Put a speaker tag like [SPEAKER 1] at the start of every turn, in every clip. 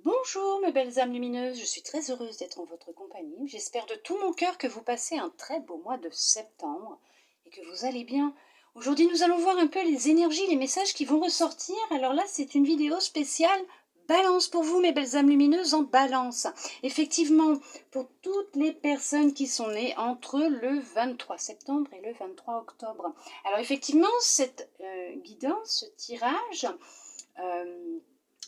[SPEAKER 1] Bonjour mes belles âmes lumineuses, je suis très heureuse d'être en votre compagnie. J'espère de tout mon cœur que vous passez un très beau mois de septembre et que vous allez bien. Aujourd'hui nous allons voir un peu les énergies, les messages qui vont ressortir. Alors là c'est une vidéo spéciale Balance pour vous mes belles âmes lumineuses en Balance. Effectivement, pour toutes les personnes qui sont nées entre le 23 septembre et le 23 octobre. Alors effectivement cette guidance, ce tirage...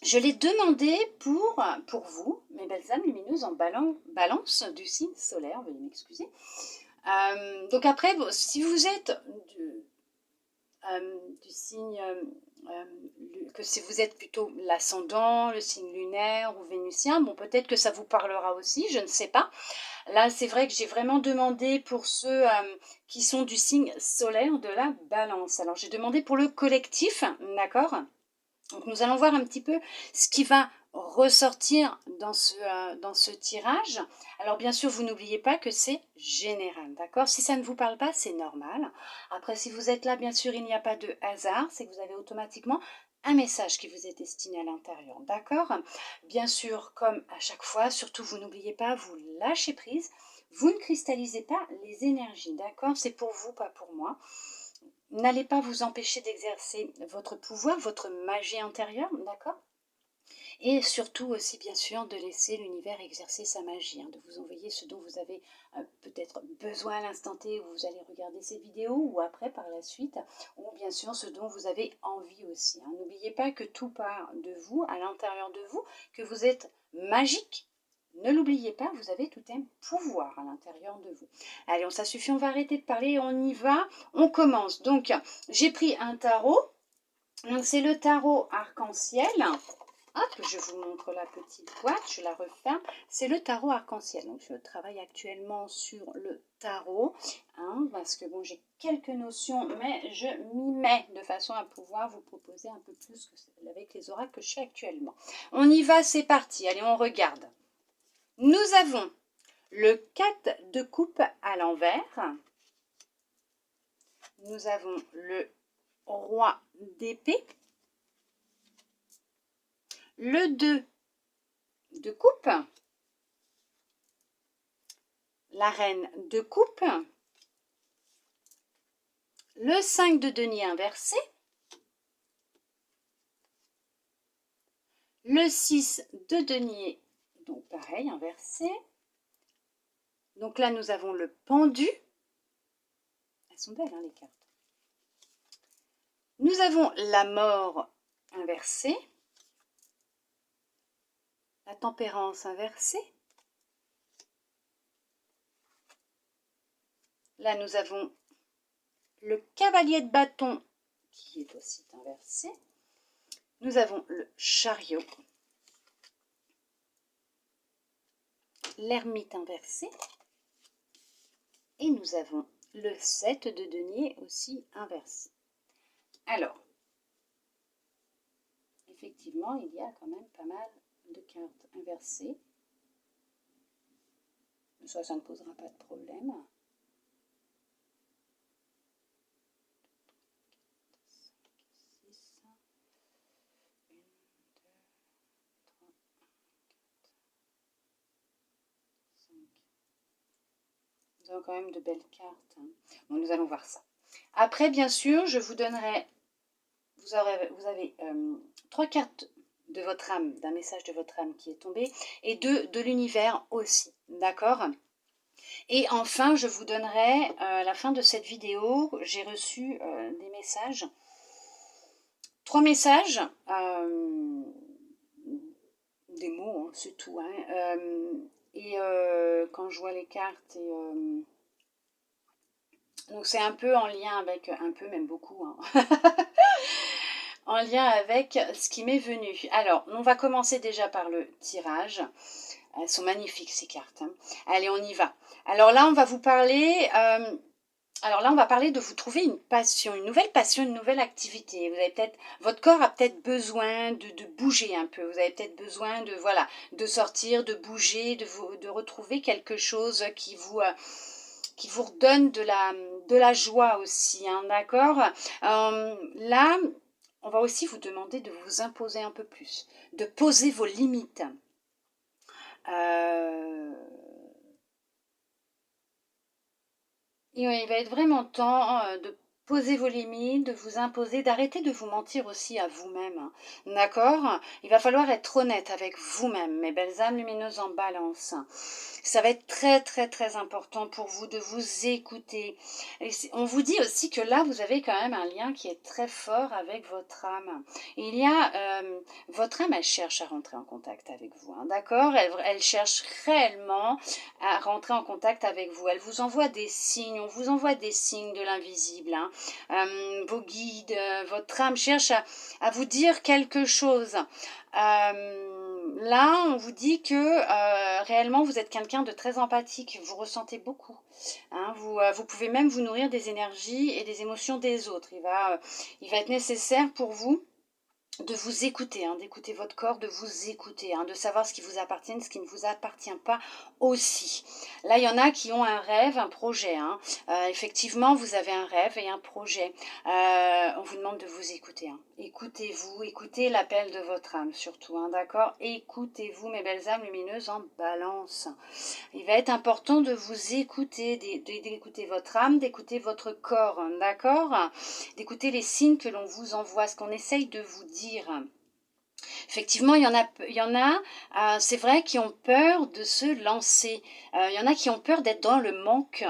[SPEAKER 1] je l'ai demandé pour vous, mes belles âmes lumineuses en balance du signe solaire, veuillez m'excuser. Donc après, si vous êtes du signe, que si vous êtes plutôt l'ascendant, le signe lunaire ou vénusien, bon peut-être que ça vous parlera aussi, je ne sais pas. Là c'est vrai que j'ai vraiment demandé pour ceux qui sont du signe solaire de la balance. Alors j'ai demandé pour le collectif, d'accord ? Donc nous allons voir un petit peu ce qui va ressortir dans ce tirage. Alors bien sûr, vous n'oubliez pas que c'est général, d'accord? Si ça ne vous parle pas, c'est normal. Après, si vous êtes là, bien sûr, il n'y a pas de hasard, c'est que vous avez automatiquement un message qui vous est destiné à l'intérieur, d'accord? Bien sûr, comme à chaque fois, surtout vous n'oubliez pas, vous lâchez prise, vous ne cristallisez pas les énergies, d'accord? C'est pour vous, pas pour moi. N'allez pas vous empêcher d'exercer votre pouvoir, votre magie intérieure, d'accord? Et surtout aussi, bien sûr, de laisser l'univers exercer sa magie, de vous envoyer ce dont vous avez peut-être besoin à l'instant T où vous allez regarder ces vidéos ou après par la suite, ou bien sûr ce dont vous avez envie aussi. N'oubliez pas que tout part de vous, à l'intérieur de vous, que vous êtes magique. Ne l'oubliez pas, vous avez tout un pouvoir à l'intérieur de vous. Allez, ça suffit, on va arrêter de parler, on y va, on commence. Donc, j'ai pris un tarot. Donc, c'est le tarot arc-en-ciel. Hop, je vous montre la petite boîte, je la referme. C'est le tarot arc-en-ciel. Donc, je travaille actuellement sur le tarot, parce que bon, j'ai quelques notions, mais je m'y mets de façon à pouvoir vous proposer un peu plus avec les oracles que je fais actuellement. On y va, c'est parti. Allez, on regarde. Nous avons le 4 de coupe à l'envers. Nous avons le roi d'épée. Le 2 de coupe. La reine de coupe. Le 5 de denier inversé. Le 6 de denier, donc pareil, inversé. Donc là, nous avons le pendu. Elles sont belles, les cartes. Nous avons la mort inversée. La tempérance inversée. Là, nous avons le cavalier de bâton qui est aussi inversé. Nous avons le chariot. L'ermite inversé. Et nous avons le 7 de denier aussi inversé. Alors, effectivement, il y a quand même pas mal de cartes inversées. Mais ça ne posera pas de problème. Nous avons quand même de belles cartes. Bon, nous allons voir ça. Après, bien sûr, je vous donnerai... Vous avez 3 cartes de votre âme, d'un message de votre âme qui est tombé, et 2 de l'univers aussi, d'accord? Et enfin, je vous donnerai, à la fin de cette vidéo, j'ai reçu des messages, 3 messages, des mots, c'est tout, et quand je vois les cartes, donc c'est un peu en lien avec, un peu même beaucoup, en lien avec ce qui m'est venu. Alors, on va commencer déjà par le tirage. Elles sont magnifiques ces cartes. Allez, on y va. Alors là, on va vous parler... on va parler de vous trouver une passion, une nouvelle activité. Vous avez peut-être, votre corps a peut-être besoin de bouger un peu. Vous avez peut-être besoin de sortir, de bouger, de retrouver quelque chose qui vous redonne de la joie aussi, d'accord? Là, on va aussi vous demander de vous imposer un peu plus, de poser vos limites. Euh, Et ouais, il va être vraiment temps de poser vos limites, de vous imposer, d'arrêter de vous mentir aussi à vous-même, hein. D'accord? Il va falloir être honnête avec vous-même, mes belles âmes lumineuses en balance. Ça va être très très très important pour vous de vous écouter. Et on vous dit aussi que là, vous avez quand même un lien qui est très fort avec votre âme. Il y a, votre âme, elle cherche à rentrer en contact avec vous, hein, d'accord? Elle cherche réellement à rentrer en contact avec vous. Elle vous envoie des signes, on vous envoie des signes de l'invisible, hein. Vos guides, votre âme cherche à vous dire quelque chose. Là, on vous dit que réellement, vous êtes quelqu'un de très empathique, vous ressentez beaucoup, hein. Vous pouvez même vous nourrir des énergies et des émotions des autres. Il va être nécessaire pour vous de vous écouter, hein, d'écouter votre corps, de vous écouter, hein, de savoir ce qui vous appartient, ce qui ne vous appartient pas aussi. Là, il y en a qui ont un rêve, un projet, hein. Effectivement, vous avez un rêve et un projet. On vous demande de vous écouter, hein. Écoutez-vous, écoutez l'appel de votre âme surtout, hein, d'accord? Écoutez-vous, mes belles âmes lumineuses en balance. Il va être important de vous écouter, d'écouter votre âme, d'écouter votre corps, hein, d'accord? D'écouter les signes que l'on vous envoie, ce qu'on essaye de vous dire. Effectivement, c'est vrai, qui ont peur de se lancer. Il y en a qui ont peur d'être dans le manque.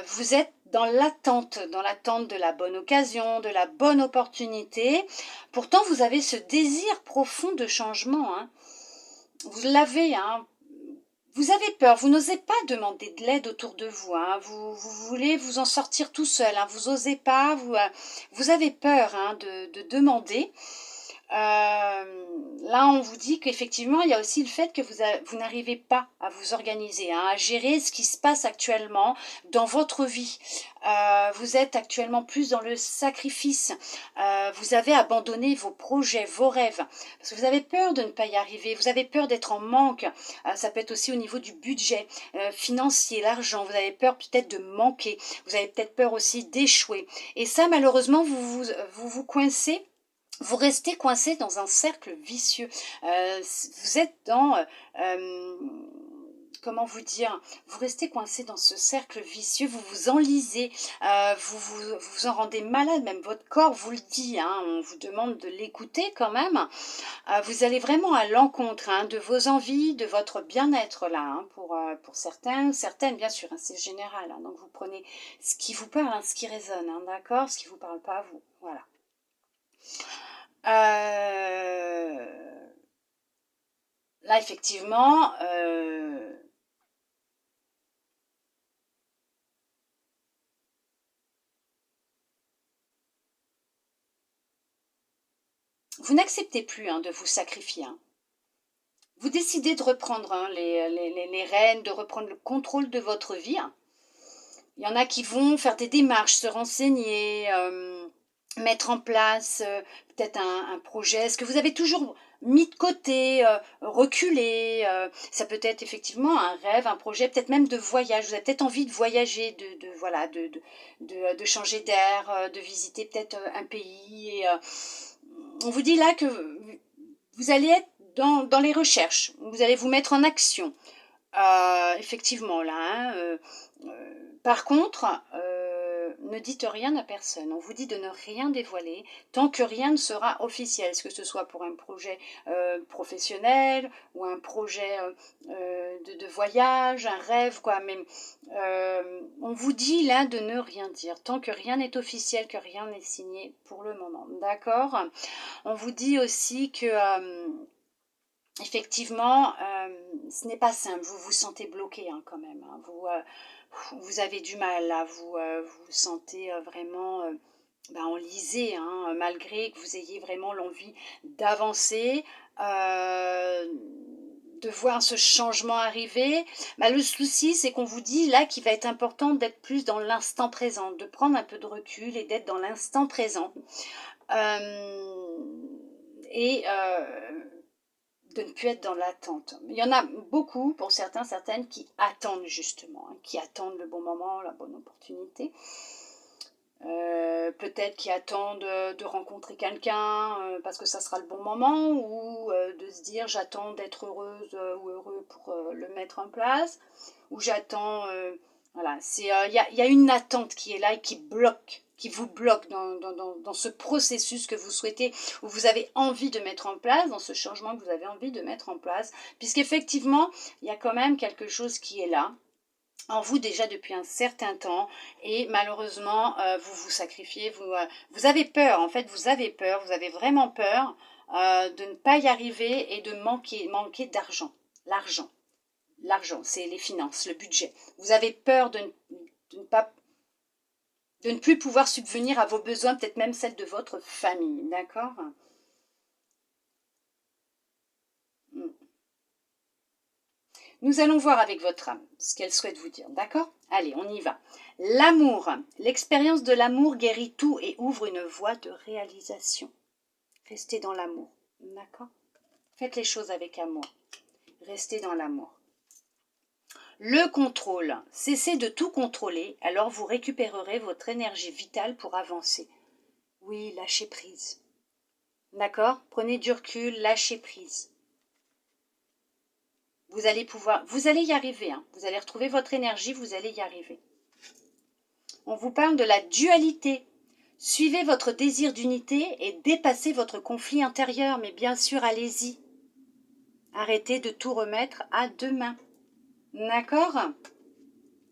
[SPEAKER 1] Vous êtes dans l'attente de la bonne occasion, de la bonne opportunité. Pourtant, vous avez ce désir profond de changement, hein. Vous l'avez, hein. Vous avez peur, vous n'osez pas demander de l'aide autour de vous, hein. Vous voulez vous en sortir tout seul, hein. Vous n'osez pas, vous avez peur, hein, de demander. Là, on vous dit qu'effectivement, il y a aussi le fait que vous n'arrivez pas à vous organiser, hein, à gérer ce qui se passe actuellement dans votre vie. Vous êtes actuellement plus dans le sacrifice. Vous avez abandonné vos projets, vos rêves, parce que vous avez peur de ne pas y arriver. Vous avez peur d'être en manque. Ça peut être aussi au niveau du budget financier, l'argent. Vous avez peur peut-être de manquer. Vous avez peut-être peur aussi d'échouer. Et ça, malheureusement, vous coincez. Vous restez coincé dans un cercle vicieux. Vous êtes dans... comment vous dire, vous restez coincé dans ce cercle vicieux, vous vous enlisez, vous en rendez malade, même votre corps vous le dit, hein, on vous demande de l'écouter quand même. Vous allez vraiment à l'encontre, hein, de vos envies, de votre bien-être là, hein, pour certaines bien sûr, hein, c'est général, hein, donc vous prenez ce qui vous parle, hein, ce qui résonne, hein, d'accord, ce qui ne vous parle pas à vous, voilà. Là, effectivement, vous n'acceptez plus, hein, de vous sacrifier, hein. Vous décidez de reprendre, hein, les rênes, de reprendre le contrôle de votre vie, hein. Il y en a qui vont faire des démarches, se renseigner, mettre en place peut-être un projet. Ce que vous avez toujours mis de côté, reculé. Ça peut être effectivement un rêve, un projet, peut-être même de voyage. Vous avez peut-être envie de voyager, voilà, de changer d'air, de visiter peut-être un pays. Et, on vous dit là que vous allez être dans les recherches. Vous allez vous mettre en action. Effectivement, là, hein, par contre, ne dites rien à personne. On vous dit de ne rien dévoiler tant que rien ne sera officiel, que ce soit pour un projet professionnel ou un projet de voyage, un rêve, quoi. Mais on vous dit là de ne rien dire tant que rien n'est officiel, que rien n'est signé pour le moment. D'accord? On vous dit aussi que effectivement, ce n'est pas simple. Vous vous sentez bloqué, hein, quand même, hein. Vous avez du mal, là. Vous sentez vraiment enlisé, hein, malgré que vous ayez vraiment l'envie d'avancer, de voir ce changement arriver. Le souci, c'est qu'on vous dit là qu'il va être important d'être plus dans l'instant présent, de prendre un peu de recul et d'être dans l'instant présent. Et de ne plus être dans l'attente. Il y en a beaucoup, pour certains, certaines, qui attendent justement, hein, qui attendent le bon moment, la bonne opportunité. peut-être qui attendent de rencontrer quelqu'un parce que ça sera le bon moment, ou de se dire j'attends d'être heureuse ou heureux pour le mettre en place, ou j'attends, voilà, y a une attente qui est là et qui vous bloque dans ce processus que vous souhaitez, où vous avez envie de mettre en place, dans ce changement que vous avez envie de mettre en place, puisqu'effectivement, il y a quand même quelque chose qui est là, en vous déjà depuis un certain temps, et malheureusement vous vous sacrifiez, vous avez peur, en fait vous avez peur, vous avez vraiment peur de ne pas y arriver et de manquer d'argent. L'argent, c'est les finances, le budget. Vous avez peur de ne plus pouvoir subvenir à vos besoins, peut-être même celles de votre famille, d'accord? Nous allons voir avec votre âme ce qu'elle souhaite vous dire, d'accord? Allez, on y va. L'amour. L'expérience de l'amour guérit tout et ouvre une voie de réalisation. Restez dans l'amour, d'accord? Faites les choses avec amour. Restez dans l'amour. Le contrôle. Cessez de tout contrôler, alors vous récupérerez votre énergie vitale pour avancer. Oui, lâchez prise. D'accord? Prenez du recul, lâchez prise. Vous allez y arriver, hein. Vous allez retrouver votre énergie, vous allez y arriver. On vous parle de la dualité. Suivez votre désir d'unité et dépassez votre conflit intérieur, mais bien sûr, allez-y. Arrêtez de tout remettre à demain. D'accord?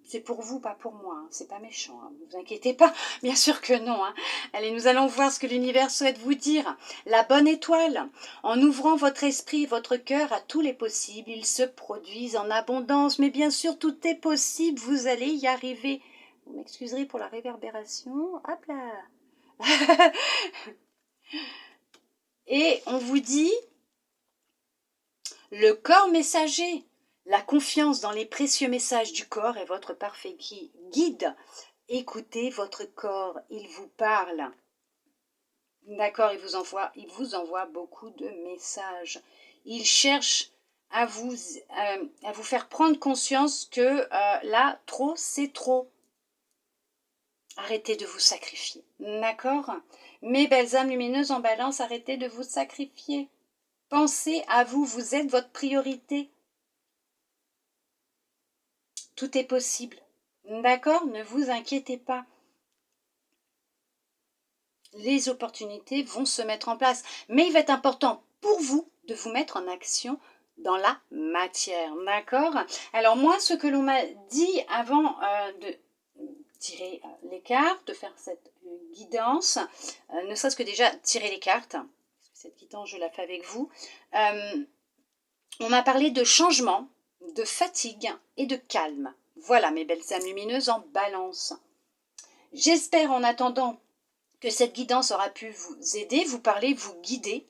[SPEAKER 1] C'est pour vous, pas pour moi, hein. C'est pas méchant, hein. Ne vous inquiétez pas, bien sûr que non, hein. Allez, nous allons voir ce que l'univers souhaite vous dire. La bonne étoile. En ouvrant votre esprit et votre cœur à tous les possibles, ils se produisent en abondance. Mais bien sûr, tout est possible, vous allez y arriver. Vous m'excuserez pour la réverbération. Hop là. Et on vous dit, le corps messager. La confiance dans les précieux messages du corps est votre parfait guide. Écoutez votre corps, il vous parle. D'accord, il vous envoie beaucoup de messages. Il cherche à vous faire prendre conscience que là, trop, c'est trop. Arrêtez de vous sacrifier. D'accord? Mes belles âmes lumineuses en balance, arrêtez de vous sacrifier. Pensez à vous, vous êtes votre priorité. Tout est possible. D'accord? Ne vous inquiétez pas. Les opportunités vont se mettre en place. Mais il va être important pour vous de vous mettre en action dans la matière. D'accord? Alors moi, ce que l'on m'a dit avant de tirer les cartes, de faire cette guidance, ne serait-ce que déjà tirer les cartes, cette guidance, je la fais avec vous, on m'a parlé de changement, de fatigue et de calme. Voilà mes belles âmes lumineuses en balance. J'espère en attendant que cette guidance aura pu vous aider, vous parler, vous guider.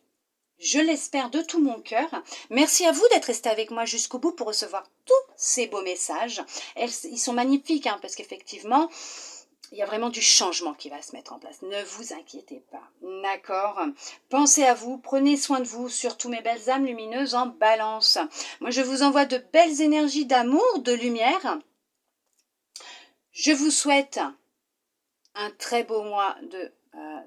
[SPEAKER 1] Je l'espère de tout mon cœur. Merci à vous d'être resté avec moi jusqu'au bout pour recevoir tous ces beaux messages. Ils sont magnifiques, hein, parce qu'effectivement, il y a vraiment du changement qui va se mettre en place. Ne vous inquiétez pas, d'accord? Pensez à vous, prenez soin de vous, surtout mes belles âmes lumineuses en balance. Moi, je vous envoie de belles énergies d'amour, de lumière. Je vous souhaite un très beau mois de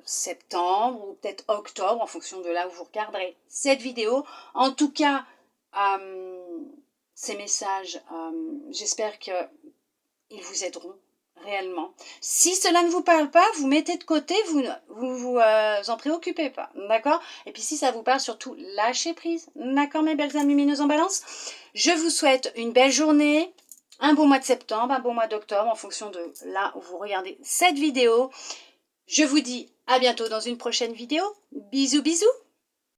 [SPEAKER 1] septembre ou peut-être octobre en fonction de là où vous regarderez cette vidéo. En tout cas, ces messages, j'espère qu'ils vous aideront réellement. Si cela ne vous parle pas, vous mettez de côté, vous en préoccupez pas, d'accord? Et puis si ça vous parle, surtout lâchez prise, d'accord mes belles âmes lumineuses en balance? Je vous souhaite une belle journée, un beau mois de septembre, un beau mois d'octobre en fonction de là où vous regardez cette vidéo. Je vous dis à bientôt dans une prochaine vidéo. Bisous bisous.